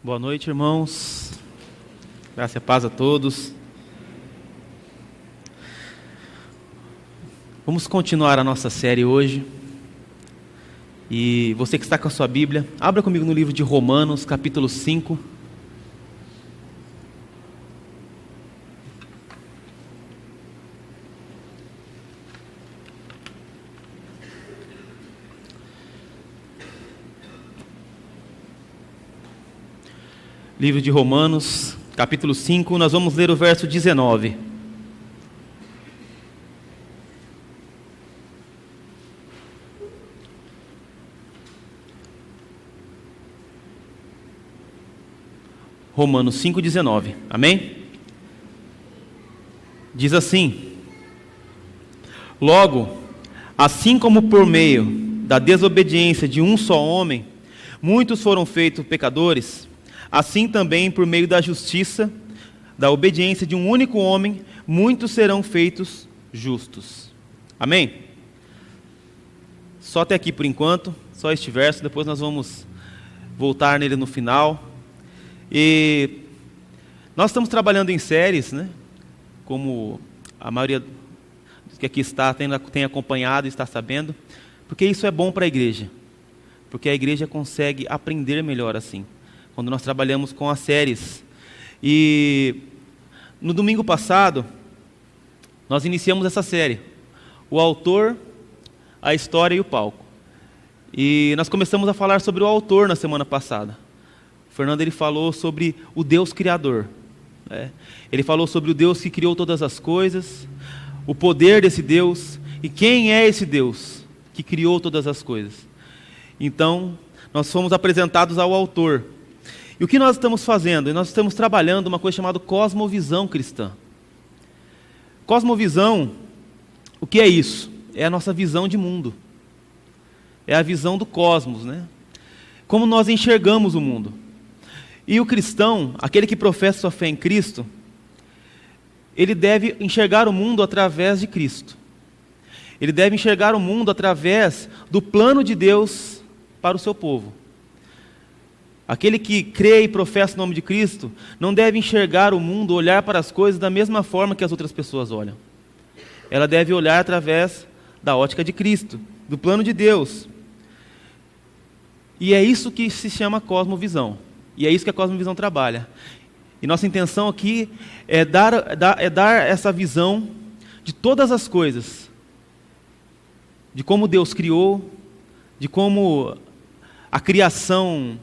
Boa noite, irmãos. Graça e paz a todos. Vamos continuar a nossa série hoje. E você que está com a sua Bíblia, abra comigo no livro de Romanos, capítulo 5. Livro de Romanos, capítulo 5, nós vamos ler o verso 19. Romanos 5, 19. Amém? Diz assim: Logo, assim como por meio da desobediência de um só homem, muitos foram feitos pecadores, assim também, por meio da justiça, da obediência de um único homem, muitos serão feitos justos. Amém? Só até aqui por enquanto, só este verso, depois nós vamos voltar nele no final. E nós estamos trabalhando em séries, né? Como a maioria que aqui está tem acompanhado e está sabendo, porque isso é bom para a igreja, porque a igreja consegue aprender melhor assim, quando nós trabalhamos com as séries. E no domingo passado, nós iniciamos essa série, o autor, a história e o palco. E nós começamos a falar sobre o autor na semana passada. O Fernando ele falou sobre o Deus Criador. Ele falou sobre o Deus que criou todas as coisas, o poder desse Deus, e quem é esse Deus que criou todas as coisas. Então, nós fomos apresentados ao autor. E o que nós estamos fazendo? Nós estamos trabalhando uma coisa chamada cosmovisão cristã. Cosmovisão, o que é isso? É a nossa visão de mundo. É a visão do cosmos, né? Como nós enxergamos o mundo. E o cristão, aquele que professa sua fé em Cristo, ele deve enxergar o mundo através de Cristo. Ele deve enxergar o mundo através do plano de Deus para o seu povo. Aquele que crê e professa o nome de Cristo não deve enxergar o mundo, olhar para as coisas da mesma forma que as outras pessoas olham. Ela deve olhar através da ótica de Cristo, do plano de Deus. E é isso que se chama cosmovisão. E é isso que a cosmovisão trabalha. E nossa intenção aqui é dar essa visão de todas as coisas. De como Deus criou, de como a criação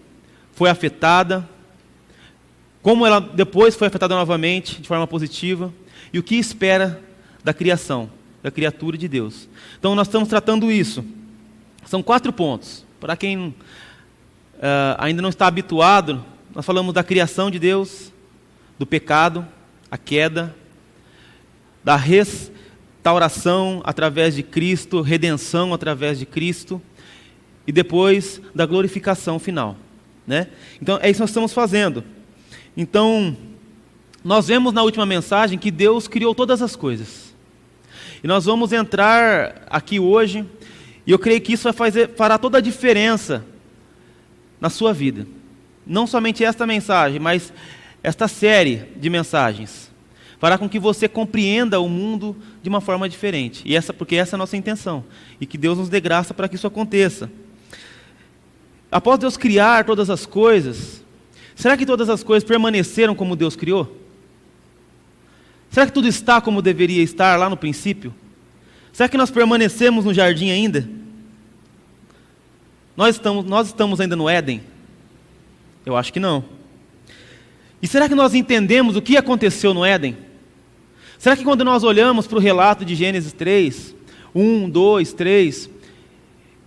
foi afetada, como ela depois foi afetada novamente, de forma positiva, e o que espera da criação, da criatura de Deus. Então nós estamos tratando isso. São 4 pontos. Para quem ainda não está habituado, nós falamos da criação de Deus, do pecado, a queda, da restauração através de Cristo, redenção através de Cristo, e depois da glorificação final. Né? Então é isso que nós estamos fazendo. Então, nós vemos na última mensagem que Deus criou todas as coisas. E nós vamos entrar aqui hoje, e eu creio que isso fará toda a diferença na sua vida. Não somente esta mensagem, mas esta série de mensagens fará com que você compreenda o mundo de uma forma diferente. Porque essa é a nossa intenção. E que Deus nos dê graça para que isso aconteça. Após Deus criar todas as coisas, será que todas as coisas permaneceram como Deus criou? Será que tudo está como deveria estar lá no princípio? Será que nós permanecemos no jardim ainda? Nós estamos ainda no Éden? Eu acho que não. E será que nós entendemos o que aconteceu no Éden? Será que quando nós olhamos para o relato de Gênesis 3, 1, 2, 3,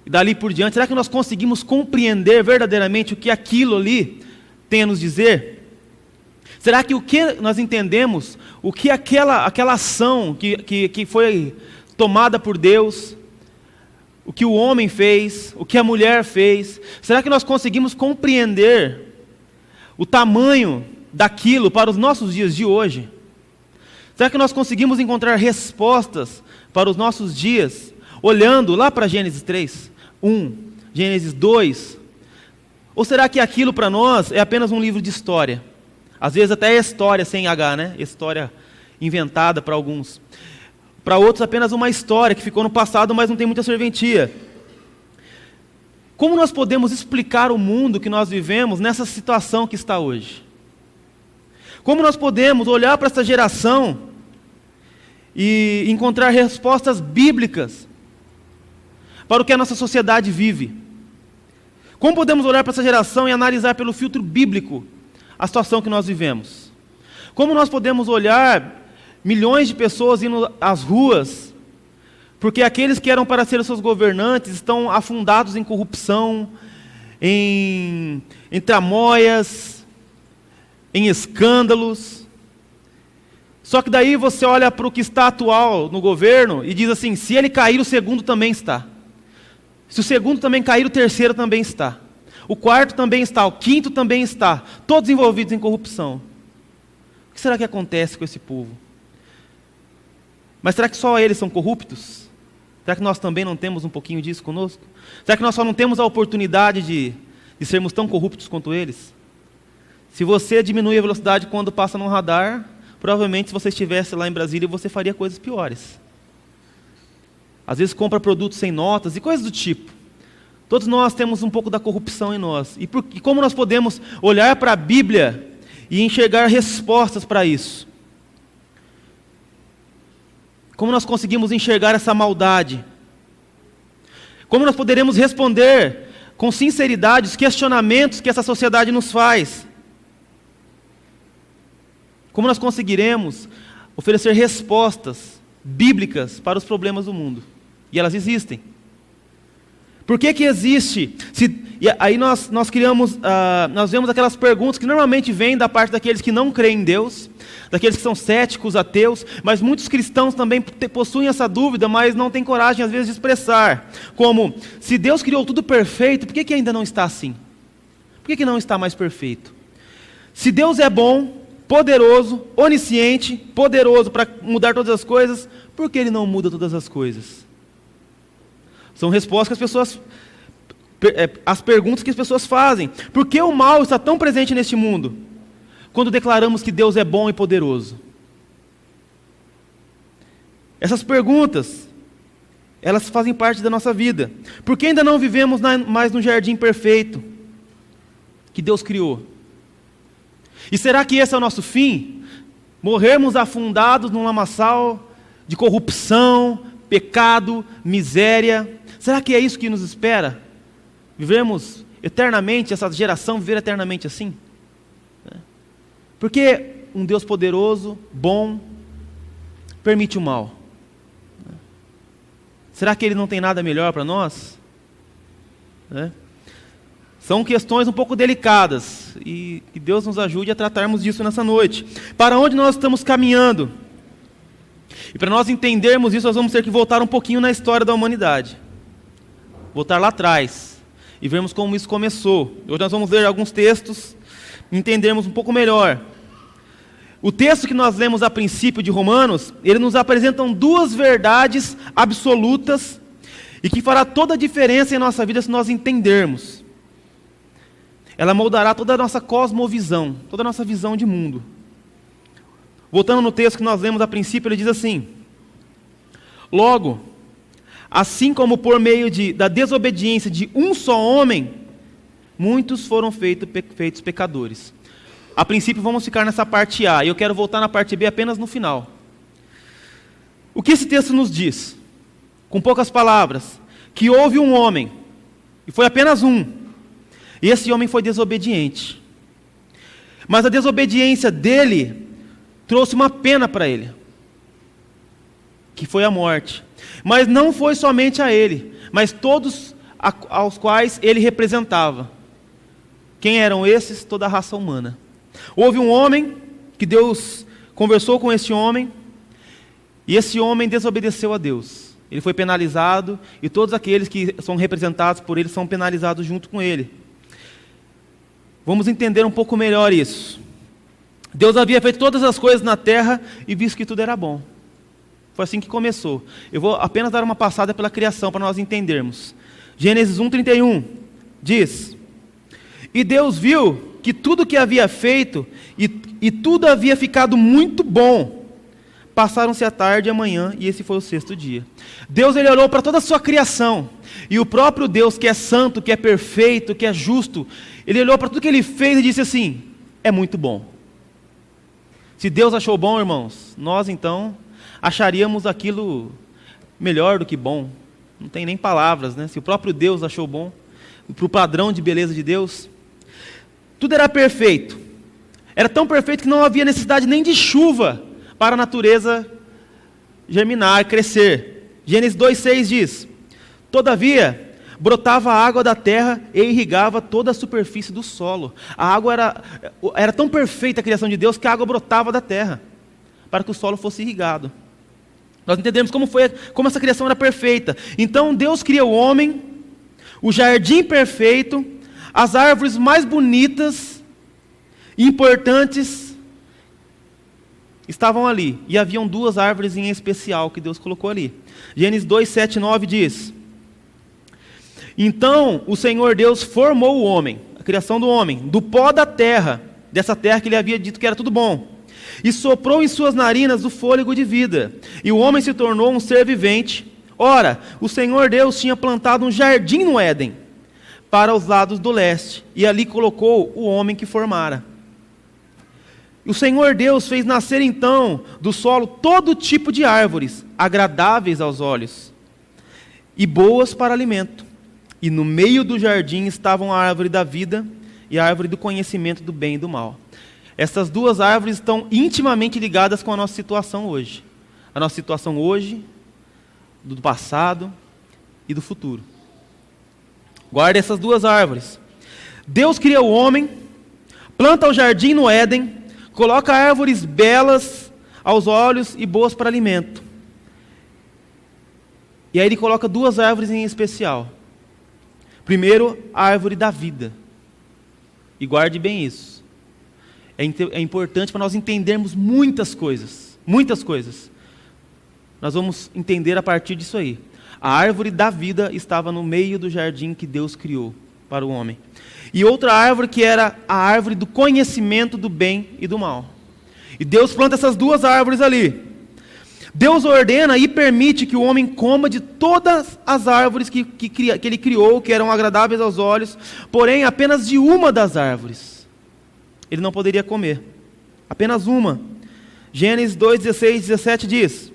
e dali por diante, será que nós conseguimos compreender verdadeiramente o que aquilo ali tem a nos dizer? Será que o que nós entendemos, o que aquela ação que foi tomada por Deus, o que o homem fez, o que a mulher fez, será que nós conseguimos compreender o tamanho daquilo para os nossos dias de hoje? Será que nós conseguimos encontrar respostas para os nossos dias, olhando lá para Gênesis 3, 1, Gênesis 2, Ou será que aquilo para nós é apenas um livro de história? Às vezes até é história sem H, né? História inventada para alguns. Para outros apenas uma história que ficou no passado, mas não tem muita serventia. Como nós podemos explicar o mundo que nós vivemos nessa situação que está hoje? Como nós podemos olhar para essa geração e encontrar respostas bíblicas para o que a nossa sociedade vive? Como podemos olhar para essa geração e analisar pelo filtro bíblico a situação que nós vivemos? Como nós podemos olhar milhões de pessoas indo às ruas, porque aqueles que eram para ser os seus governantes estão afundados em corrupção, em tramóias, em escândalos. Só que daí você olha para o que está atual no governo e diz assim: se ele cair, o segundo também está. Se o segundo também cair, o terceiro também está. O quarto também está, o quinto também está. Todos envolvidos em corrupção. O que será que acontece com esse povo? Mas será que só eles são corruptos? Será que nós também não temos um pouquinho disso conosco? Será que nós só não temos a oportunidade de sermos tão corruptos quanto eles? Se você diminui a velocidade quando passa no radar, provavelmente se você estivesse lá em Brasília, você faria coisas piores. Às vezes compra produtos sem notas e coisas do tipo. Todos nós temos um pouco da corrupção em nós. E como nós podemos olhar para a Bíblia e enxergar respostas para isso? Como nós conseguimos enxergar essa maldade? Como nós poderemos responder com sinceridade os questionamentos que essa sociedade nos faz? Como nós conseguiremos oferecer respostas bíblicas para os problemas do mundo? E elas existem. Por que existe? E aí nós criamos, nós vemos aquelas perguntas que normalmente vêm da parte daqueles que não creem em Deus, daqueles que são céticos, ateus, mas muitos cristãos também possuem essa dúvida, mas não têm coragem às vezes de expressar. Como, se Deus criou tudo perfeito, por que ainda não está assim? Por que não está mais perfeito? Se Deus é bom, poderoso, onisciente, poderoso para mudar todas as coisas, por que Ele não muda todas as coisas? São respostas que as perguntas que as pessoas fazem. Por que o mal está tão presente neste mundo? Quando declaramos que Deus é bom e poderoso. Essas perguntas, elas fazem parte da nossa vida. Por que ainda não vivemos mais no jardim perfeito que Deus criou? E será que esse é o nosso fim? Morrermos afundados num lamaçal de corrupção, pecado, miséria? Será que é isso que nos espera? Vivemos eternamente, essa geração viver eternamente assim? Por que um Deus poderoso, bom, permite o mal? Será que Ele não tem nada melhor para nós? São questões um pouco delicadas, e que Deus nos ajude a tratarmos disso nessa noite. Para onde nós estamos caminhando? E para nós entendermos isso, nós vamos ter que voltar um pouquinho na história da humanidade. Voltar lá atrás e vermos como isso começou. Hoje nós vamos ler alguns textos e entendermos um pouco melhor. O texto que nós lemos a princípio de Romanos, ele nos apresenta duas verdades absolutas e que fará toda a diferença em nossa vida se nós entendermos. Ela moldará toda a nossa cosmovisão, toda a nossa visão de mundo. Voltando no texto que nós lemos a princípio, ele diz assim: logo, assim como por meio da desobediência de um só homem, muitos foram feitos pecadores. A princípio vamos ficar nessa parte A, e eu quero voltar na parte B apenas no final. O que esse texto nos diz? Com poucas palavras, que houve um homem, e foi apenas um, e esse homem foi desobediente. Mas a desobediência dele trouxe uma pena para ele, que foi a morte. Mas não foi somente a ele, mas todos aos quais ele representava. Quem eram esses? Toda a raça humana. Houve um homem, que Deus conversou com esse homem, e esse homem desobedeceu a Deus. Ele foi penalizado, e todos aqueles que são representados por ele são penalizados junto com ele. Vamos entender um pouco melhor isso. Deus havia feito todas as coisas na terra e visto que tudo era bom. Foi assim que começou. Eu vou apenas dar uma passada pela criação para nós entendermos. Gênesis 1:31 diz: E Deus viu que tudo que havia feito, e tudo havia ficado muito bom. Passaram-se a tarde e a manhã, e esse foi o 6º dia. Deus, ele olhou para toda a sua criação, e o próprio Deus, que é santo, que é perfeito, que é justo, ele olhou para tudo que ele fez e disse assim: é muito bom. Se Deus achou bom, irmãos, nós então acharíamos aquilo melhor do que bom. Não tem nem palavras, né? Se o próprio Deus achou bom, para o padrão de beleza de Deus, tudo era perfeito. Era tão perfeito que não havia necessidade nem de chuva para a natureza germinar, crescer. Gênesis 2:6 diz: todavia, brotava a água da terra e irrigava toda a superfície do solo. A água era tão perfeita a criação de Deus que a água brotava da terra, para que o solo fosse irrigado. Nós entendemos como essa criação era perfeita. Então Deus cria o homem, o jardim perfeito, as árvores mais bonitas e importantes estavam ali. E haviam 2 árvores em especial que Deus colocou ali. Gênesis 2:7-9 diz: então o Senhor Deus formou o homem, a criação do homem, do pó da terra, dessa terra que ele havia dito que era tudo bom, e soprou em suas narinas o fôlego de vida, e o homem se tornou um ser vivente. Ora, o Senhor Deus tinha plantado um jardim no Éden, para os lados do leste, e ali colocou o homem que formara. O Senhor Deus fez nascer então do solo todo tipo de árvores, agradáveis aos olhos, e boas para alimento. E no meio do jardim estavam a árvore da vida e a árvore do conhecimento do bem e do mal. Essas 2 árvores estão intimamente ligadas com a nossa situação hoje. A nossa situação hoje, do passado e do futuro. Guarde essas 2 árvores. Deus cria o homem, planta o jardim no Éden, coloca árvores belas aos olhos e boas para alimento. E aí ele coloca 2 árvores em especial. Primeiro, a árvore da vida. E guarde bem isso. É importante para nós entendermos muitas coisas. Muitas coisas. Nós vamos entender a partir disso aí. A árvore da vida estava no meio do jardim que Deus criou para o homem. E outra árvore que era a árvore do conhecimento do bem e do mal. E Deus planta essas 2 árvores ali. Deus ordena e permite que o homem coma de todas as árvores que ele criou, que eram agradáveis aos olhos, porém apenas de uma das árvores ele não poderia comer. Apenas uma. Gênesis 2:16-17 diz: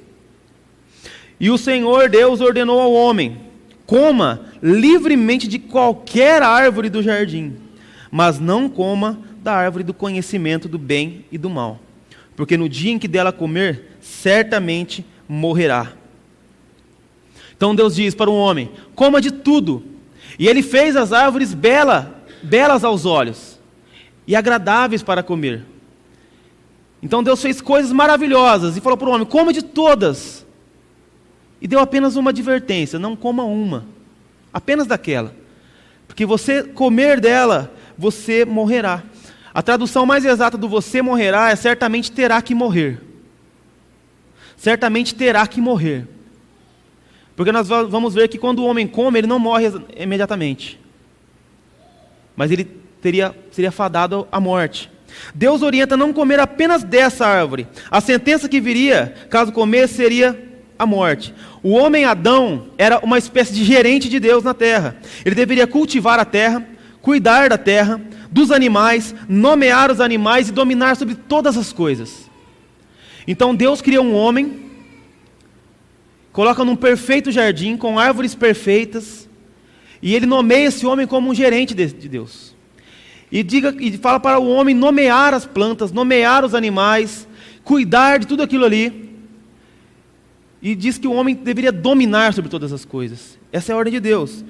e o Senhor Deus ordenou ao homem: coma livremente de qualquer árvore do jardim, mas não coma da árvore do conhecimento do bem e do mal, porque no dia em que dela comer, certamente morrerá. Então Deus diz para o homem: coma de tudo. E ele fez as árvores belas aos olhos e agradáveis para comer. Então Deus fez coisas maravilhosas e falou para o homem: coma de todas. E deu apenas uma advertência: não coma uma, apenas daquela, porque você comer dela, você morrerá. A tradução mais exata do você morrerá é certamente terá que morrer. Certamente terá que morrer. Porque nós vamos ver que quando o homem come, ele não morre imediatamente. Mas ele seria fadado à morte. Deus orienta a não comer apenas dessa árvore. A sentença que viria, caso comer, seria a morte. O homem Adão era uma espécie de gerente de Deus na terra. Ele deveria cultivar a terra, cuidar da terra, dos animais, nomear os animais e dominar sobre todas as coisas. Então Deus cria um homem, coloca num perfeito jardim, com árvores perfeitas, e ele nomeia esse homem como um gerente de Deus. E fala para o homem nomear as plantas, nomear os animais, cuidar de tudo aquilo ali. E diz que o homem deveria dominar sobre todas as coisas. Essa é a ordem de Deus.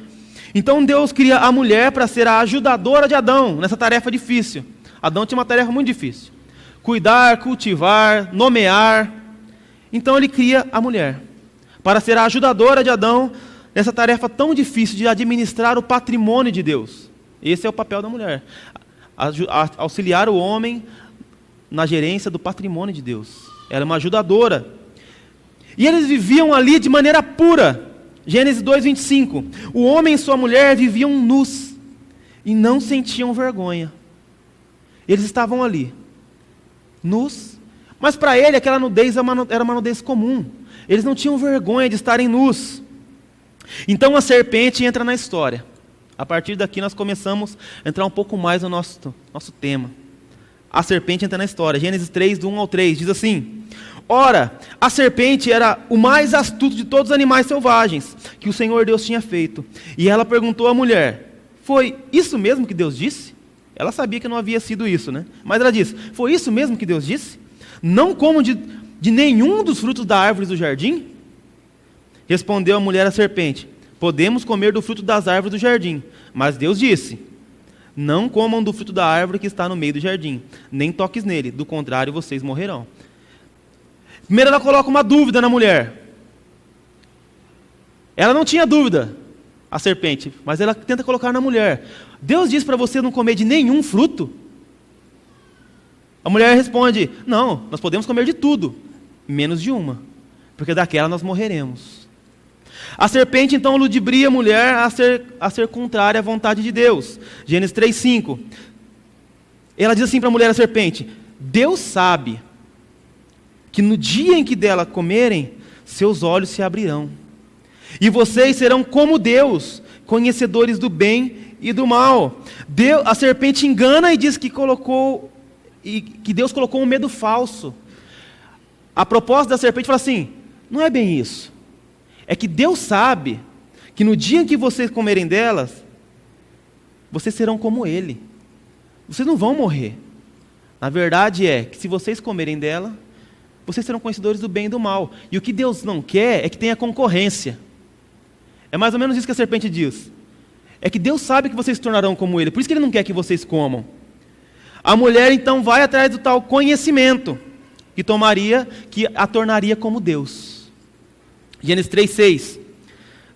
Então Deus cria a mulher para ser a ajudadora de Adão, nessa tarefa difícil. Adão tinha uma tarefa muito difícil: cuidar, cultivar, nomear. Então ele cria a mulher para ser a ajudadora de Adão nessa tarefa tão difícil de administrar o patrimônio de Deus. Esse é o papel da mulher: auxiliar o homem na gerência do patrimônio de Deus. Ela é uma ajudadora. E eles viviam ali de maneira pura. Gênesis 2:25. O homem e sua mulher viviam nus, e não sentiam vergonha. Eles estavam ali, nus, mas para ele aquela nudez era uma nudez comum. Eles não tinham vergonha de estarem nus. Então a serpente entra na história. A partir daqui nós começamos a entrar um pouco mais no nosso tema. A serpente entra na história. Gênesis 3, do 1 ao 3, diz assim: Ora, a serpente era o mais astuto de todos os animais selvagens que o Senhor Deus tinha feito. E ela perguntou à mulher: foi isso mesmo que Deus disse? Ela sabia que não havia sido isso, né? Mas ela disse: foi isso mesmo que Deus disse? Não comam de nenhum dos frutos da árvore do jardim? Respondeu a mulher à serpente: podemos comer do fruto das árvores do jardim. Mas Deus disse: não comam do fruto da árvore que está no meio do jardim, nem toques nele, do contrário vocês morrerão. Primeiro ela coloca uma dúvida na mulher. Ela não tinha dúvida, a serpente, mas ela tenta colocar na mulher: Deus disse para você não comer de nenhum fruto? A mulher responde: não, nós podemos comer de tudo, menos de uma, porque daquela nós morreremos. A serpente então ludibria a mulher a ser contrária à vontade de Deus. Gênesis 3:5. Ela diz assim para a mulher, a serpente: Deus sabe que no dia em que dela comerem, seus olhos se abrirão, e vocês serão como Deus, conhecedores do bem e do mal. A serpente engana e diz que Deus colocou um medo falso. A proposta da serpente fala assim: não é bem isso. É que Deus sabe que no dia em que vocês comerem delas, vocês serão como Ele. Vocês não vão morrer. Na verdade é que se vocês comerem dela, vocês serão conhecedores do bem e do mal. E o que Deus não quer é que tenha concorrência. É mais ou menos isso que a serpente diz. É que Deus sabe que vocês se tornarão como Ele, por isso que Ele não quer que vocês comam. A mulher então vai atrás do tal conhecimento, que a tornaria como Deus. Gênesis 3:6.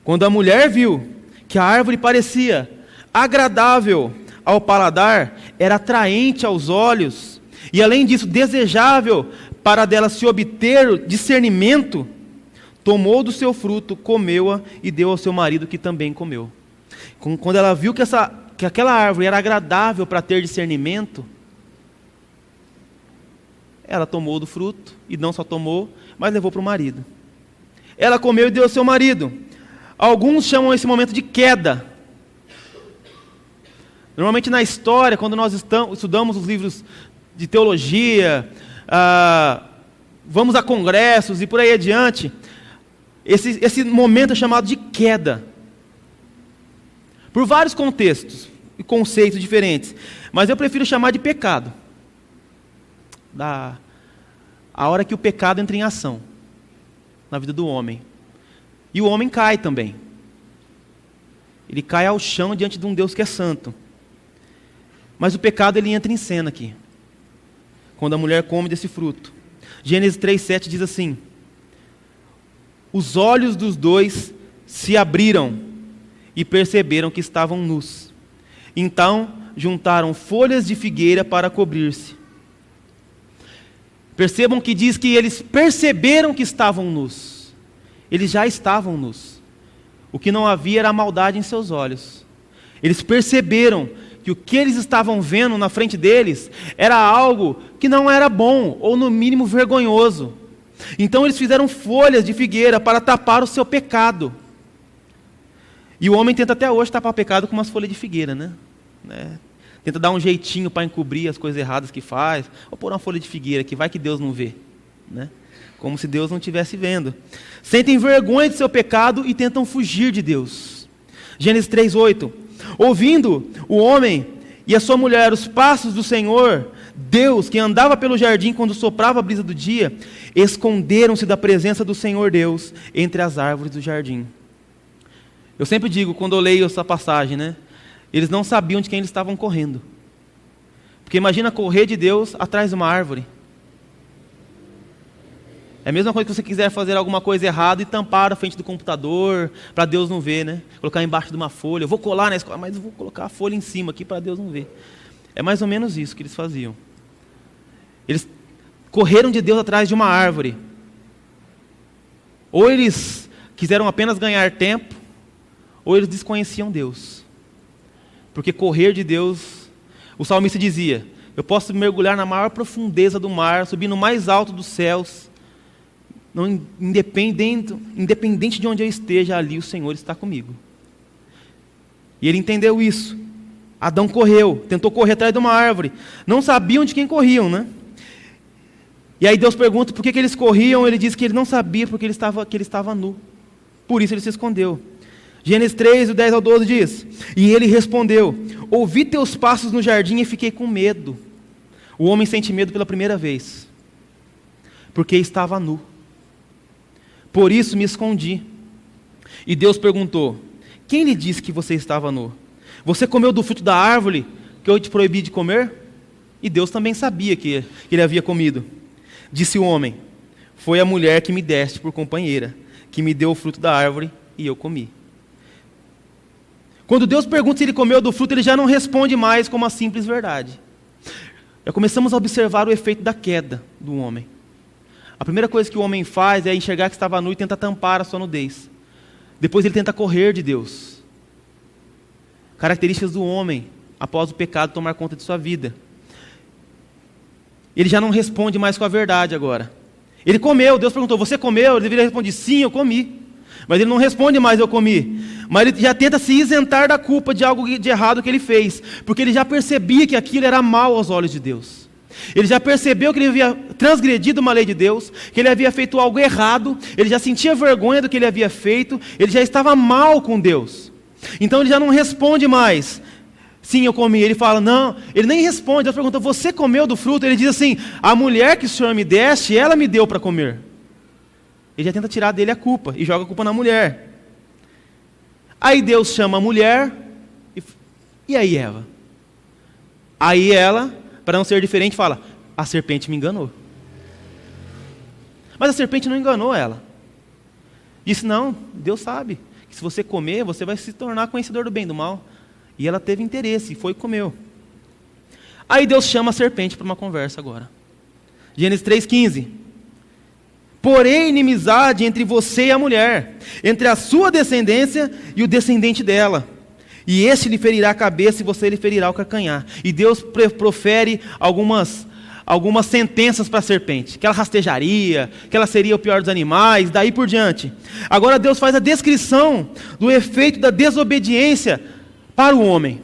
Quando a mulher viu que a árvore parecia agradável ao paladar, era atraente aos olhos, e além disso desejável para dela se obter discernimento, tomou do seu fruto, comeu-a e deu ao seu marido, que também comeu. Quando ela viu que aquela árvore era agradável para ter discernimento, ela tomou do fruto, e não só tomou, mas levou para o marido. Ela comeu e deu ao seu marido. Alguns chamam esse momento de queda. Normalmente na história, quando nós estudamos os livros de teologia, vamos a congressos e por aí adiante, esse momento é chamado de queda. Por vários contextos e conceitos diferentes. Mas eu prefiro chamar de pecado. A hora que o pecado entra em ação na vida do homem. E o homem cai também. Ele cai ao chão diante de um Deus que é santo. Mas o pecado ele entra em cena aqui. Quando a mulher come desse fruto. Gênesis 3:7 diz assim: os olhos dos dois se abriram e perceberam que estavam nus. Então juntaram folhas de figueira para cobrir-se. Percebam que diz que eles perceberam que estavam nus. Eles já estavam nus. O que não havia era a maldade em seus olhos. Eles perceberam que o que eles estavam vendo na frente deles era algo que não era bom, ou no mínimo vergonhoso. Então eles fizeram folhas de figueira para tapar o seu pecado. E o homem tenta até hoje tapar o pecado com umas folhas de figueira, né? Tenta dar um jeitinho para encobrir as coisas erradas que faz. Ou pôr uma folha de figueira que vai que Deus não vê, né? Como se Deus não estivesse vendo. Sentem vergonha de seu pecado e tentam fugir de Deus. Gênesis 3:8. Ouvindo o homem e a sua mulher os passos do Senhor Deus, que andava pelo jardim quando soprava a brisa do dia, esconderam-se da presença do Senhor Deus entre as árvores do jardim. Eu sempre digo, quando eu leio essa passagem, né? Eles não sabiam de quem eles estavam correndo. Porque imagina correr de Deus atrás de uma árvore. É a mesma coisa que você quiser fazer alguma coisa errada e tampar a frente do computador, para Deus não ver, né? Colocar embaixo de uma folha. Eu vou colar na escola, mas eu vou colocar a folha em cima aqui para Deus não ver. É mais ou menos isso que eles faziam. Eles correram de Deus atrás de uma árvore. Ou eles quiseram apenas ganhar tempo, ou eles desconheciam Deus. Porque correr de Deus, o salmista dizia, eu posso mergulhar na maior profundeza do mar, subir no mais alto dos céus, não, independente de onde eu esteja, ali o Senhor está comigo. E ele entendeu isso. Adão correu, tentou correr atrás de uma árvore. Não sabiam de quem corriam, né? E aí Deus pergunta por que eles corriam. Ele diz que ele não sabia porque ele estava nu. Por isso ele se escondeu. Gênesis 3, do 10 ao 12 diz, e ele respondeu, ouvi teus passos no jardim e fiquei com medo. O homem sente medo pela primeira vez, porque estava nu. Por isso me escondi. E Deus perguntou, quem lhe disse que você estava nu? Você comeu do fruto da árvore que eu te proibi de comer? E Deus também sabia que ele havia comido. Disse o homem, foi a mulher que me deste por companheira, que me deu o fruto da árvore e eu comi. Quando Deus pergunta se ele comeu do fruto, ele já não responde mais com uma simples verdade. Já começamos a observar o efeito da queda do homem. A primeira coisa que o homem faz é enxergar que estava nu e tenta tampar a sua nudez. Depois ele tenta correr de Deus. Características do homem após o pecado tomar conta de sua vida. Ele já não responde mais com a verdade agora. Ele comeu, Deus perguntou, você comeu? Ele deveria responder, sim, eu comi. Mas ele não responde mais, eu comi. Mas ele já tenta se isentar da culpa de algo de errado que ele fez. Porque ele já percebia que aquilo era mal aos olhos de Deus. Ele já percebeu que ele havia transgredido uma lei de Deus, que ele havia feito algo errado, ele já sentia vergonha do que ele havia feito, ele já estava mal com Deus. Então ele já não responde mais, sim, eu comi. Ele fala, não, ele nem responde. Deus pergunta, você comeu do fruto? Ele diz assim, a mulher que o Senhor me deste, ela me deu para comer. Ele já tenta tirar dele a culpa e joga a culpa na mulher. Aí Deus chama a mulher, e aí Eva? Aí ela, para não ser diferente, fala, a serpente me enganou. Mas a serpente não enganou ela. Disse, não, Deus sabe que se você comer, você vai se tornar conhecedor do bem e do mal. E ela teve interesse, e foi e comeu. Aí Deus chama a serpente para uma conversa agora. Gênesis 3,15. Porém, inimizade entre você e a mulher, entre a sua descendência e o descendente dela. E este lhe ferirá a cabeça e você lhe ferirá o calcanhar. E Deus profere algumas sentenças para a serpente. Que ela rastejaria, que ela seria o pior dos animais, daí por diante. Agora Deus faz a descrição do efeito da desobediência para o homem.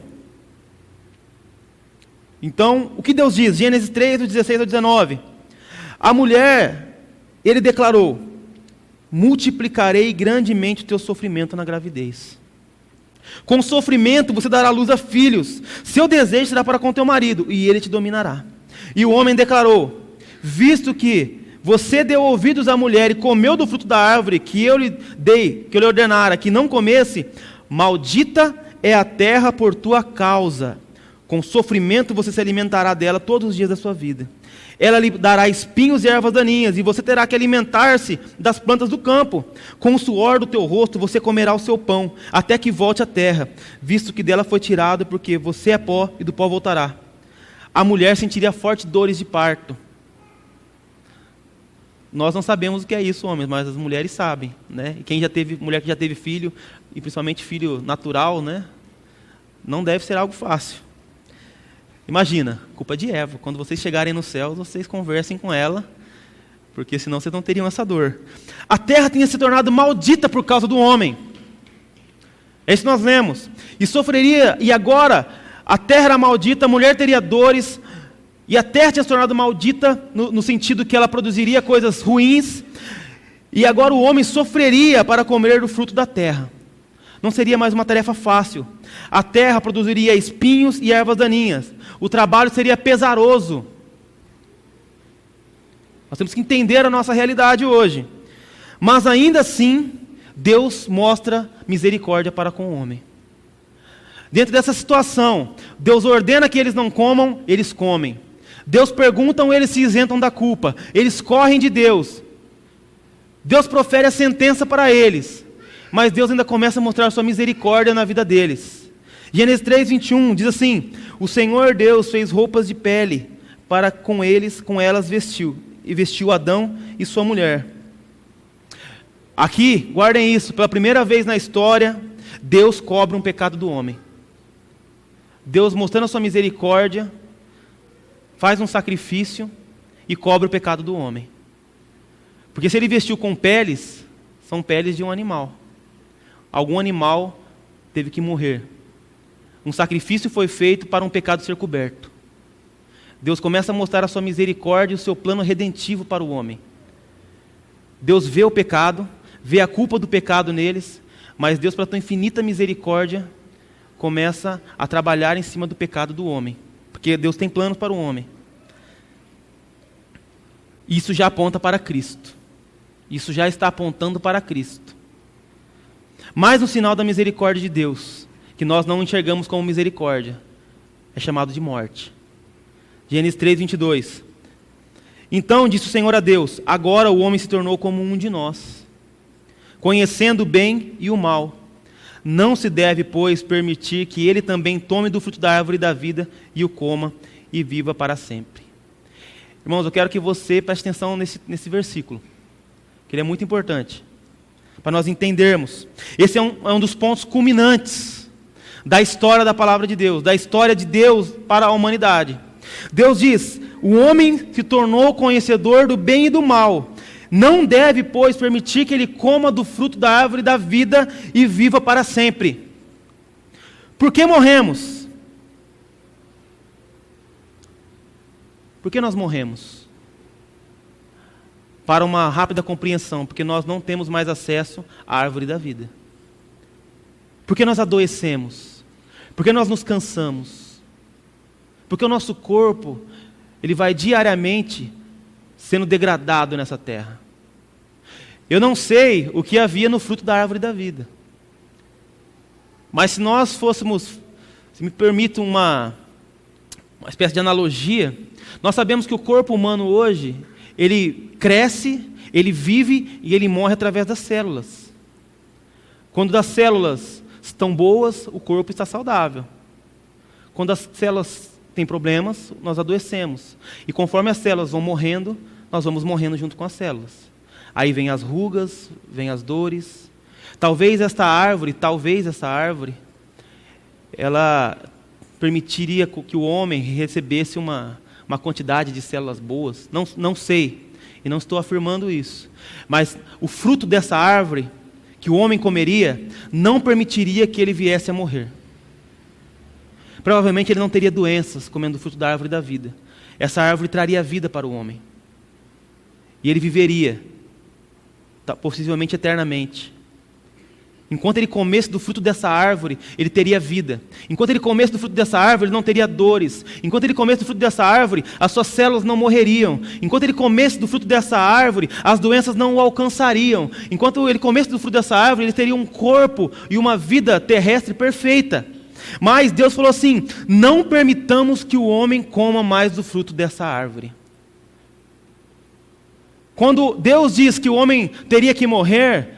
Então, o que Deus diz? Gênesis 3, do 16 ao 19. A mulher, ele declarou, multiplicarei grandemente o teu sofrimento na gravidez. Com sofrimento você dará luz a filhos. Seu desejo será para com teu marido, e ele te dominará. E o homem declarou, visto que você deu ouvidos à mulher e comeu do fruto da árvore que eu lhe dei, que eu lhe ordenara que não comesse, maldita é a terra por tua causa. Com sofrimento você se alimentará dela todos os dias da sua vida. Ela lhe dará espinhos e ervas daninhas, e você terá que alimentar-se das plantas do campo. Com o suor do teu rosto você comerá o seu pão, até que volte à terra, visto que dela foi tirado, porque você é pó e do pó voltará. A mulher sentiria fortes dores de parto. Nós não sabemos o que é isso, homens, mas as mulheres sabem, né? E quem já teve, mulher que já teve filho, e principalmente filho natural, né? Não deve ser algo fácil. Imagina, culpa de Eva. Quando vocês chegarem no céu, vocês conversem com ela, porque senão vocês não teriam essa dor. A terra tinha se tornado maldita por causa do homem. É isso que nós lemos. E sofreria, e agora a terra era maldita, a mulher teria dores, e a terra tinha se tornado maldita no sentido que ela produziria coisas ruins, e agora o homem sofreria para comer do fruto da terra. Não seria mais uma tarefa fácil. A terra produziria espinhos e ervas daninhas. O trabalho seria pesaroso. Nós temos que entender a nossa realidade hoje. Mas ainda assim, Deus mostra misericórdia para com o homem. Dentro dessa situação, Deus ordena que eles não comam, eles comem. Deus pergunta, eles se isentam da culpa. Eles correm de Deus. Deus profere a sentença para eles. Mas Deus ainda começa a mostrar sua misericórdia na vida deles. Gênesis 3:21 diz assim: o Senhor Deus fez roupas de pele para com elas vestiu, e vestiu Adão e sua mulher. Aqui, guardem isso, pela primeira vez na história, Deus cobre um pecado do homem. Deus, mostrando a sua misericórdia, faz um sacrifício e cobre o pecado do homem. Porque se ele vestiu com peles, são peles de um animal. Algum animal teve que morrer. Um sacrifício foi feito para um pecado ser coberto. Deus começa a mostrar a sua misericórdia e o seu plano redentivo para o homem. Deus vê o pecado, vê a culpa do pecado neles, mas Deus, pela sua infinita misericórdia, começa a trabalhar em cima do pecado do homem. Porque Deus tem planos para o homem. Isso já aponta para Cristo. Isso já está apontando para Cristo. Mais um sinal da misericórdia de Deus, que nós não enxergamos como misericórdia, é chamado de morte. Gênesis 3:22. Então disse o Senhor a Deus: agora o homem se tornou como um de nós, conhecendo o bem e o mal. Não se deve, pois, permitir que ele também tome do fruto da árvore da vida e o coma e viva para sempre. Irmãos, eu quero que você preste atenção nesse versículo, que ele é muito importante, para nós entendermos. Esse é um dos pontos culminantes da história da palavra de Deus, da história de Deus para a humanidade. Deus diz: o homem se tornou conhecedor do bem e do mal. Não deve, pois, permitir que ele coma do fruto da árvore da vida e viva para sempre. Por que morremos? Por que nós morremos? Para uma rápida compreensão, porque nós não temos mais acesso à árvore da vida. Por que nós adoecemos? Por que nós nos cansamos? Porque o nosso corpo, ele vai diariamente sendo degradado nessa terra. Eu não sei o que havia no fruto da árvore da vida. Mas se nós fôssemos, se me permite uma espécie de analogia, nós sabemos que o corpo humano hoje, ele cresce, ele vive e ele morre através das células. Quando as células estão boas, o corpo está saudável. Quando as células têm problemas, nós adoecemos. E conforme as células vão morrendo, nós vamos morrendo junto com as células. Aí vem as rugas, vem as dores. Talvez essa árvore, ela permitiria que o homem recebesse uma quantidade de células boas. Não sei, e não estou afirmando isso. Mas o fruto dessa árvore, que o homem comeria, não permitiria que ele viesse a morrer. Provavelmente ele não teria doenças comendo o fruto da árvore da vida. Essa árvore traria vida para o homem. E ele viveria, possivelmente eternamente. Enquanto ele comesse do fruto dessa árvore, ele teria vida. Enquanto ele comesse do fruto dessa árvore, ele não teria dores. Enquanto ele comesse do fruto dessa árvore, as suas células não morreriam. Enquanto ele comesse do fruto dessa árvore, as doenças não o alcançariam. Enquanto ele comesse do fruto dessa árvore, ele teria um corpo e uma vida terrestre perfeita. Mas Deus falou assim: não permitamos que o homem coma mais do fruto dessa árvore. Quando Deus diz que o homem teria que morrer,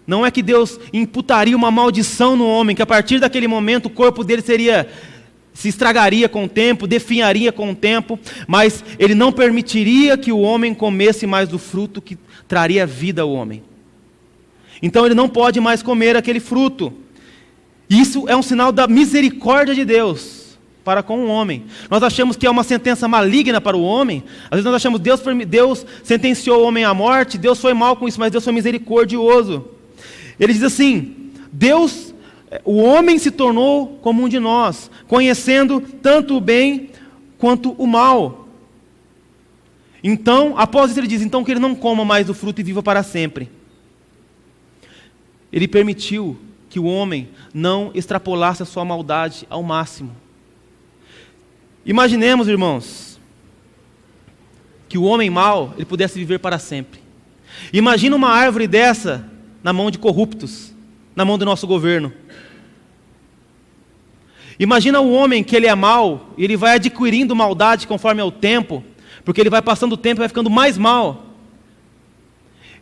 não é que Deus imputaria uma maldição no homem, que a partir daquele momento o corpo dele se estragaria com o tempo, definharia com o tempo, mas Ele não permitiria que o homem comesse mais do fruto que traria vida ao homem. Então ele não pode mais comer aquele fruto. Isso é um sinal da misericórdia de Deus para com o homem. Nós achamos que é uma sentença maligna para o homem. Às vezes nós achamos que Deus sentenciou o homem à morte, Deus foi mal com isso, mas Deus foi misericordioso. Ele diz assim: o homem se tornou como um de nós, conhecendo tanto o bem quanto o mal. Então, após isso ele diz, então que ele não coma mais do fruto e viva para sempre. Ele permitiu que o homem não extrapolasse a sua maldade ao máximo. Imaginemos, irmãos, que o homem mau, ele pudesse viver para sempre. Imagina uma árvore dessa na mão de corruptos, na mão do nosso governo. Imagina o homem que ele é mau, e ele vai adquirindo maldade conforme é o tempo, porque ele vai passando o tempo e vai ficando mais mal.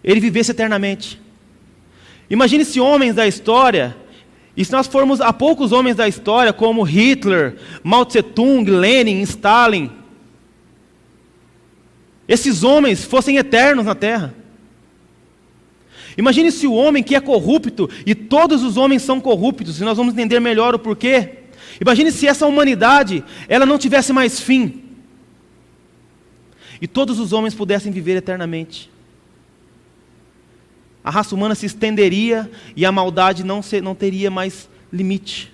Ele vivesse eternamente. Imagine se homens da história, e se nós formos a poucos homens da história, como Hitler, Mao Tse-tung, Lenin, Stalin, esses homens fossem eternos na Terra. Imagine se o homem que é corrupto, e todos os homens são corruptos, e nós vamos entender melhor o porquê. Imagine se essa humanidade, ela não tivesse mais fim. E todos os homens pudessem viver eternamente. A raça humana se estenderia e a maldade não teria mais limite.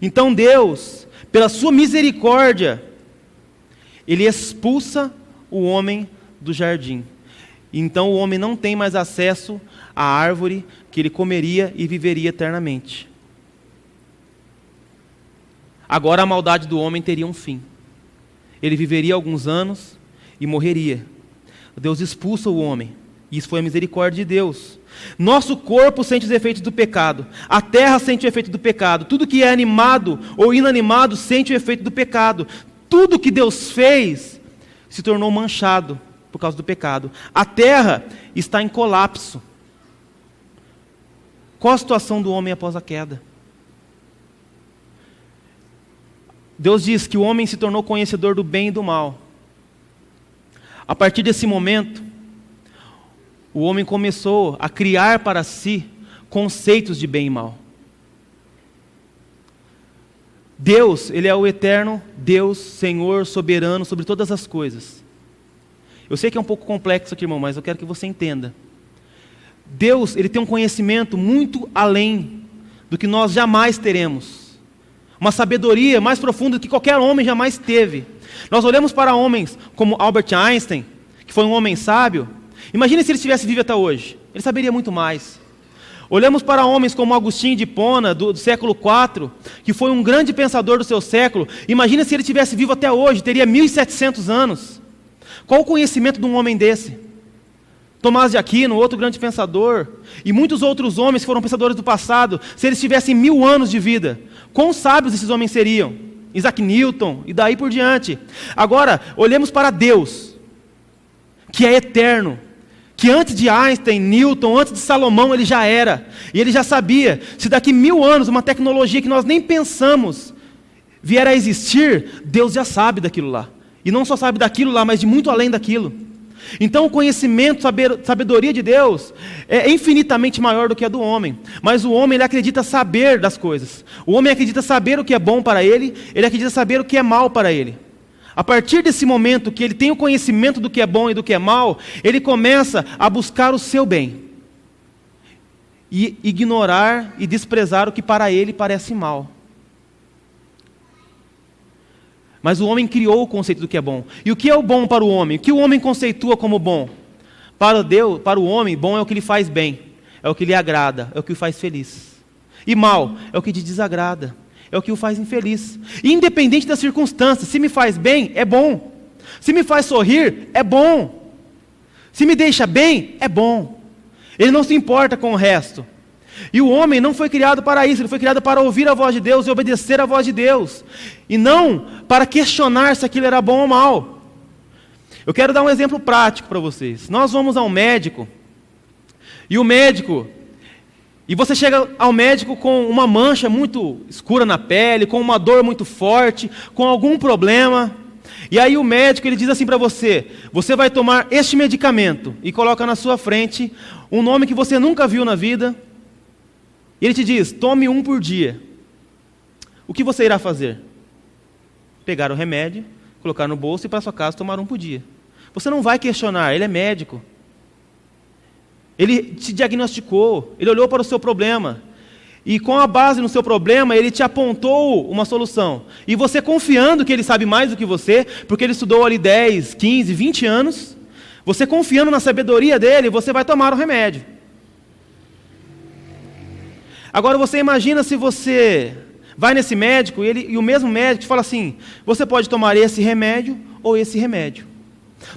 Então Deus, pela sua misericórdia, Ele expulsa o homem do jardim. Então o homem não tem mais acesso à árvore que ele comeria e viveria eternamente. Agora a maldade do homem teria um fim. Ele viveria alguns anos e morreria. Deus expulsa o homem. Isso foi a misericórdia de Deus. Nosso corpo sente os efeitos do pecado. A terra sente o efeito do pecado. Tudo que é animado ou inanimado sente o efeito do pecado. Tudo que Deus fez se tornou manchado por causa do pecado. A terra está em colapso. Qual a situação do homem após a queda? Deus diz que o homem se tornou conhecedor do bem e do mal. A partir desse momento, o homem começou a criar para si conceitos de bem e mal. Deus, Ele é o eterno Deus, Senhor, soberano sobre todas as coisas. Eu sei que é um pouco complexo aqui, irmão, mas eu quero que você entenda. Deus, Ele tem um conhecimento muito além do que nós jamais teremos. Uma sabedoria mais profunda do que qualquer homem jamais teve. Nós olhamos para homens como Albert Einstein, que foi um homem sábio. Imagine se ele estivesse vivo até hoje. Ele saberia muito mais. Olhamos para homens como Agostinho de Hipona, do século IV, que foi um grande pensador do seu século. Imagina se ele estivesse vivo até hoje, teria 1700 anos. Qual o conhecimento de um homem desse? Tomás de Aquino, outro grande pensador, e muitos outros homens que foram pensadores do passado, se eles tivessem 1000 anos de vida, quão sábios esses homens seriam? Isaac Newton, e daí por diante. Agora, olhemos para Deus, que é eterno, que antes de Einstein, Newton, antes de Salomão, ele já era, e ele já sabia, se daqui 1000 anos, uma tecnologia que nós nem pensamos vier a existir, Deus já sabe daquilo lá. E não só sabe daquilo lá, mas de muito além daquilo. Então o conhecimento, sabedoria de Deus é infinitamente maior do que a do homem. Mas o homem, ele acredita saber das coisas. O homem acredita saber o que é bom para ele, ele acredita saber o que é mal para ele. A partir desse momento que ele tem o conhecimento do que é bom e do que é mal, ele começa a buscar o seu bem. E ignorar e desprezar o que para ele parece mal. Mas o homem criou o conceito do que é bom. E o que é o bom para o homem? O que o homem conceitua como bom? Para Deus, para o homem, bom é o que lhe faz bem, é o que lhe agrada, é o que o faz feliz. E mal é o que lhe desagrada, é o que o faz infeliz. Independente das circunstâncias, se me faz bem, é bom. Se me faz sorrir, é bom. Se me deixa bem, é bom. Ele não se importa com o resto. E o homem não foi criado para isso, ele foi criado para ouvir a voz de Deus e obedecer a voz de Deus. E não para questionar se aquilo era bom ou mal. Eu quero dar um exemplo prático para vocês. Nós vamos ao médico, e você chega ao médico com uma mancha muito escura na pele, com uma dor muito forte, com algum problema. E aí o médico, ele diz assim para você: você vai tomar este medicamento, e coloca na sua frente um nome que você nunca viu na vida. E ele te diz: tome um por dia. O que você irá fazer? Pegar o remédio, colocar no bolso e ir para sua casa tomar um por dia. Você não vai questionar, ele é médico. Ele te diagnosticou, ele olhou para o seu problema. E com a base no seu problema, ele te apontou uma solução. E você, confiando que ele sabe mais do que você, porque ele estudou ali 10, 15, 20 anos, você confiando na sabedoria dele, você vai tomar o remédio. Agora você imagina se você vai nesse médico e o mesmo médico te fala assim: você pode tomar esse remédio ou esse remédio.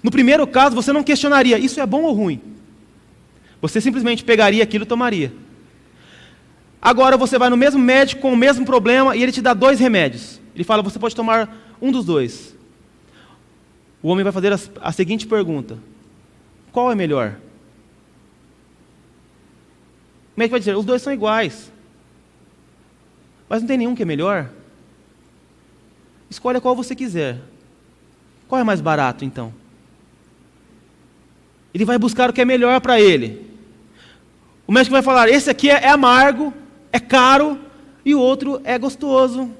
No primeiro caso você não questionaria, isso é bom ou ruim? Você simplesmente pegaria aquilo e tomaria. Agora você vai no mesmo médico com o mesmo problema e ele te dá 2 remédios. Ele fala: você pode tomar um dos 2. O homem vai fazer a seguinte pergunta: qual é melhor? O médico vai dizer: os 2 são iguais. Mas não tem nenhum que é melhor? Escolha qual você quiser. Qual é mais barato, então? Ele vai buscar o que é melhor para ele. O médico vai falar: esse aqui é amargo, é caro, e o outro é gostoso,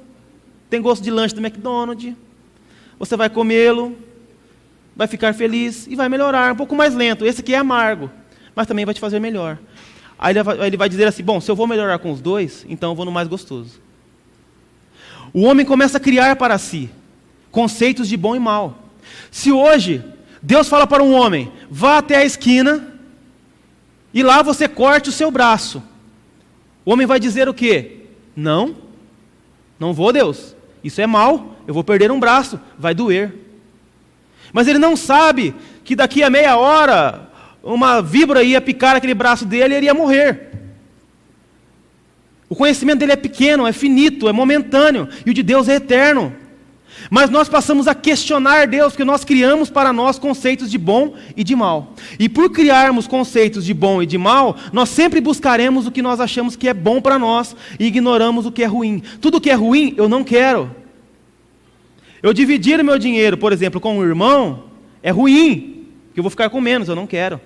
tem gosto de lanche do McDonald's, você vai comê-lo, vai ficar feliz e vai melhorar, um pouco mais lento. Esse aqui é amargo, mas também vai te fazer melhor. Aí ele vai dizer assim, bom, se eu vou melhorar com os dois, então eu vou no mais gostoso. O homem começa a criar para si conceitos de bom e mal. Se hoje Deus fala para um homem, vá até a esquina e lá você corte o seu braço. O homem vai dizer o quê? Não vou, Deus. Isso é mal, eu vou perder um braço, vai doer. Mas ele não sabe que daqui a meia hora uma víbora ia picar aquele braço dele e ele ia morrer. O conhecimento dele é pequeno, é finito, é momentâneo, e o de Deus é eterno. Mas nós passamos a questionar Deus, porque nós criamos para nós conceitos de bom e de mal. E por criarmos conceitos de bom e de mal, nós sempre buscaremos o que nós achamos que é bom para nós e ignoramos o que é ruim. Tudo que é ruim, eu não quero. Eu dividir o meu dinheiro, por exemplo, com um irmão, é ruim, porque eu vou ficar com menos, eu não quero.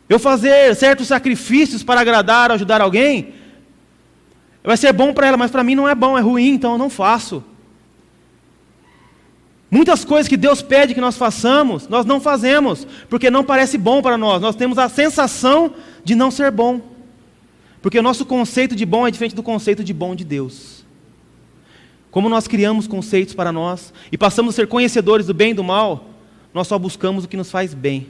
Eu fazer certos sacrifícios para agradar, ajudar alguém, vai ser bom para ela, mas para mim não é bom, é ruim, então eu não faço. Muitas coisas que Deus pede que nós façamos, nós não fazemos, porque não parece bom para nós. Nós temos a sensação de não ser bom, porque o nosso conceito de bom é diferente do conceito de bom de Deus. Como nós criamos conceitos para nós e passamos a ser conhecedores do bem e do mal, nós só buscamos o que nos faz bem.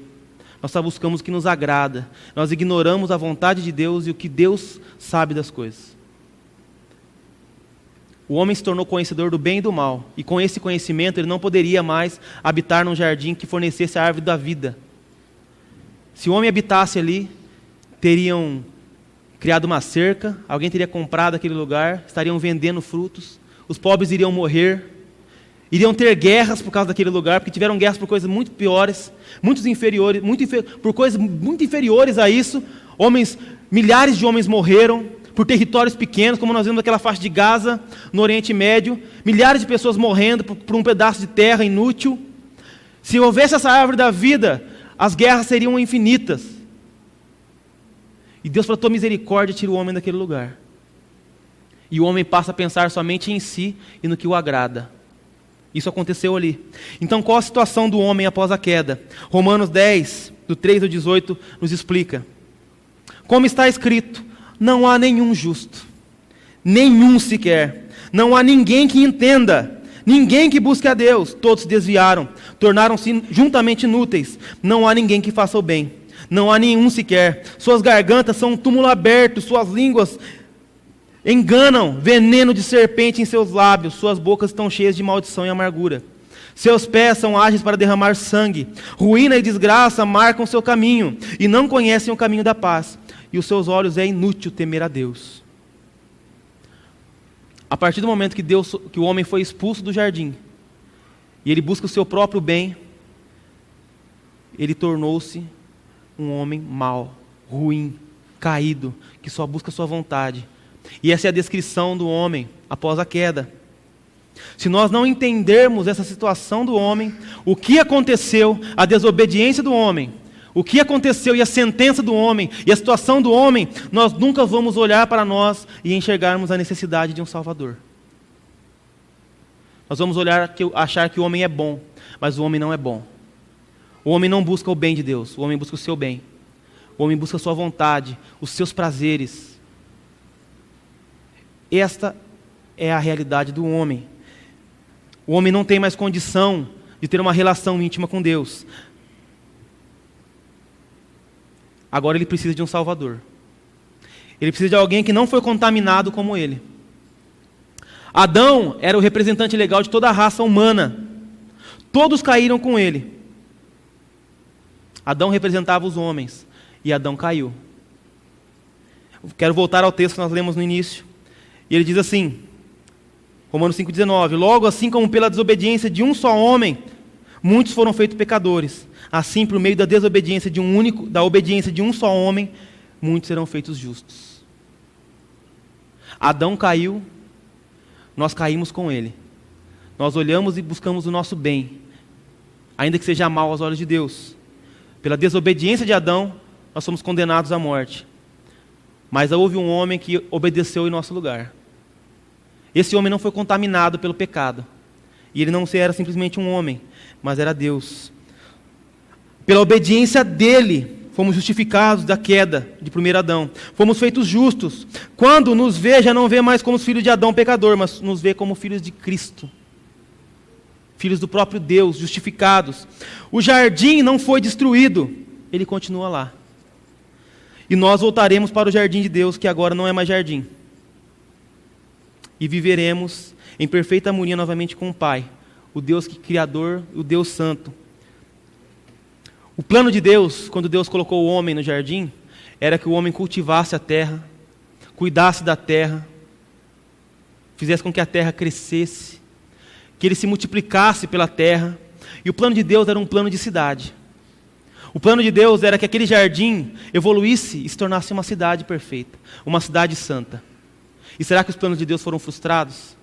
Nós só buscamos o que nos agrada. Nós ignoramos a vontade de Deus e o que Deus sabe das coisas. O homem se tornou conhecedor do bem e do mal. E com esse conhecimento ele não poderia mais habitar num jardim que fornecesse a árvore da vida. Se o homem habitasse ali, teriam criado uma cerca, alguém teria comprado aquele lugar, estariam vendendo frutos, os pobres iriam morrer, iriam ter guerras por causa daquele lugar, porque tiveram guerras por coisas muito piores, por coisas muito inferiores a isso. Milhares de homens morreram por territórios pequenos, como nós vemos naquela faixa de Gaza, no Oriente Médio, milhares de pessoas morrendo por um pedaço de terra inútil. Se houvesse essa árvore da vida, as guerras seriam infinitas. E Deus, para tua misericórdia, tira o homem daquele lugar. E o homem passa a pensar somente em si e no que o agrada. Isso aconteceu ali. Então, qual a situação do homem após a queda? Romanos 10, do 3 ao 18, nos explica. Como está escrito, não há nenhum justo, nenhum sequer. Não há ninguém que entenda, ninguém que busque a Deus. Todos se desviaram, tornaram-se juntamente inúteis. Não há ninguém que faça o bem, não há nenhum sequer. Suas gargantas são um túmulo aberto, suas línguas enganam, veneno de serpente em seus lábios, suas bocas estão cheias de maldição e amargura. Seus pés são ágeis para derramar sangue, ruína e desgraça marcam seu caminho, e não conhecem o caminho da paz, e os seus olhos é inútil temer a Deus. A partir do momento que o homem foi expulso do jardim, e ele busca o seu próprio bem, ele tornou-se um homem mau, ruim, caído, que só busca a sua vontade. E essa é a descrição do homem após a queda. Se nós não entendermos essa situação do homem, o que aconteceu, a desobediência do homem, o que aconteceu e a sentença do homem, e a situação do homem, nós nunca vamos olhar para nós e enxergarmos a necessidade de um Salvador. Nós vamos achar que o homem é bom, mas o homem não é bom. O homem não busca o bem de Deus, o homem busca o seu bem. O homem busca a sua vontade, os seus prazeres. Esta é a realidade do homem. O homem não tem mais condição de ter uma relação íntima com Deus. Agora ele precisa de um Salvador. Ele precisa de alguém que não foi contaminado como ele. Adão era o representante legal de toda a raça humana. Todos caíram com ele. Adão representava os homens. E Adão caiu. Quero voltar ao texto que nós lemos no início. E ele diz assim, Romanos 5,19: logo assim como pela desobediência de um só homem, muitos foram feitos pecadores, assim por meio da desobediência da obediência de um só homem, muitos serão feitos justos. Adão caiu, nós caímos com ele. Nós olhamos e buscamos o nosso bem, ainda que seja mal aos olhos de Deus. Pela desobediência de Adão, nós somos condenados à morte. Mas houve um homem que obedeceu em nosso lugar. Esse homem não foi contaminado pelo pecado. E ele não era simplesmente um homem, mas era Deus. Pela obediência dele, fomos justificados da queda de primeiro Adão. Fomos feitos justos. Quando nos vê, já não vê mais como os filhos de Adão pecador, mas nos vê como filhos de Cristo. Filhos do próprio Deus, justificados. O jardim não foi destruído, ele continua lá. E nós voltaremos para o jardim de Deus, que agora não é mais jardim. E viveremos em perfeita harmonia novamente com o Pai, o Deus Criador, o Deus Santo. O plano de Deus, quando Deus colocou o homem no jardim, era que o homem cultivasse a terra, cuidasse da terra, fizesse com que a terra crescesse, que ele se multiplicasse pela terra. E o plano de Deus era um plano de cidade. O plano de Deus era que aquele jardim evoluísse e se tornasse uma cidade perfeita, uma cidade santa. E será que os planos de Deus foram frustrados?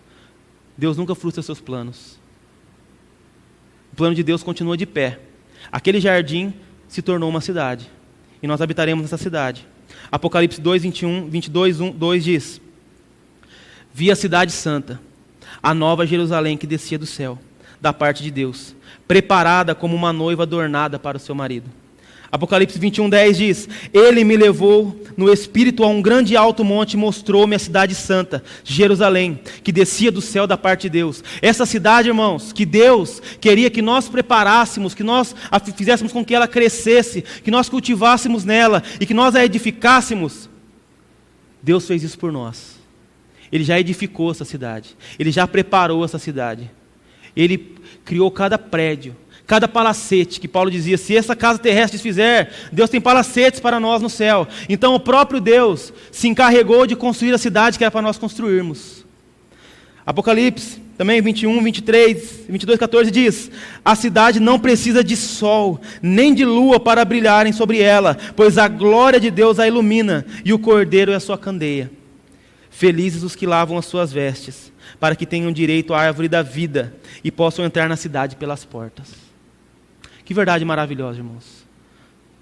Deus nunca frustra seus planos. O plano de Deus continua de pé. Aquele jardim se tornou uma cidade. E nós habitaremos nessa cidade. Apocalipse 2, 22, 2 diz: Vi a cidade santa, a nova Jerusalém que descia do céu, da parte de Deus, preparada como uma noiva adornada para o seu marido. Apocalipse 21, 10 diz: Ele me levou no Espírito a um grande e alto monte e mostrou-me a cidade santa, Jerusalém, que descia do céu da parte de Deus. Essa cidade, irmãos, que Deus queria que nós preparássemos, que nós a fizéssemos com que ela crescesse, que nós cultivássemos nela e que nós a edificássemos. Deus fez isso por nós. Ele já edificou essa cidade. Ele já preparou essa cidade. Ele criou cada prédio, cada palacete, que Paulo dizia, se essa casa terrestre desfizer, Deus tem palacetes para nós no céu. Então o próprio Deus se encarregou de construir a cidade que era para nós construirmos. Apocalipse, também 21, 23, 22, 14 diz: A cidade não precisa de sol, nem de lua para brilharem sobre ela, pois a glória de Deus a ilumina, e o Cordeiro é a sua candeia. Felizes os que lavam as suas vestes, para que tenham direito à árvore da vida e possam entrar na cidade pelas portas. Que verdade maravilhosa, irmãos.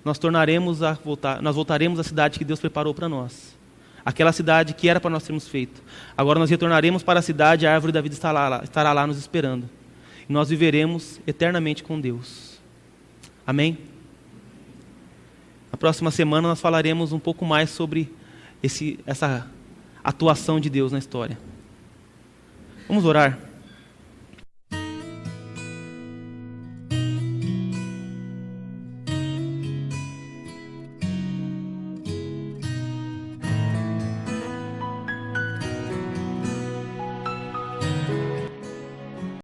Nós voltaremos à cidade que Deus preparou para nós. Aquela cidade que era para nós termos feito. Agora nós retornaremos para a cidade, a árvore da vida estará lá nos esperando. E nós viveremos eternamente com Deus. Amém? Na próxima semana nós falaremos um pouco mais sobre essa atuação de Deus na história. Vamos orar.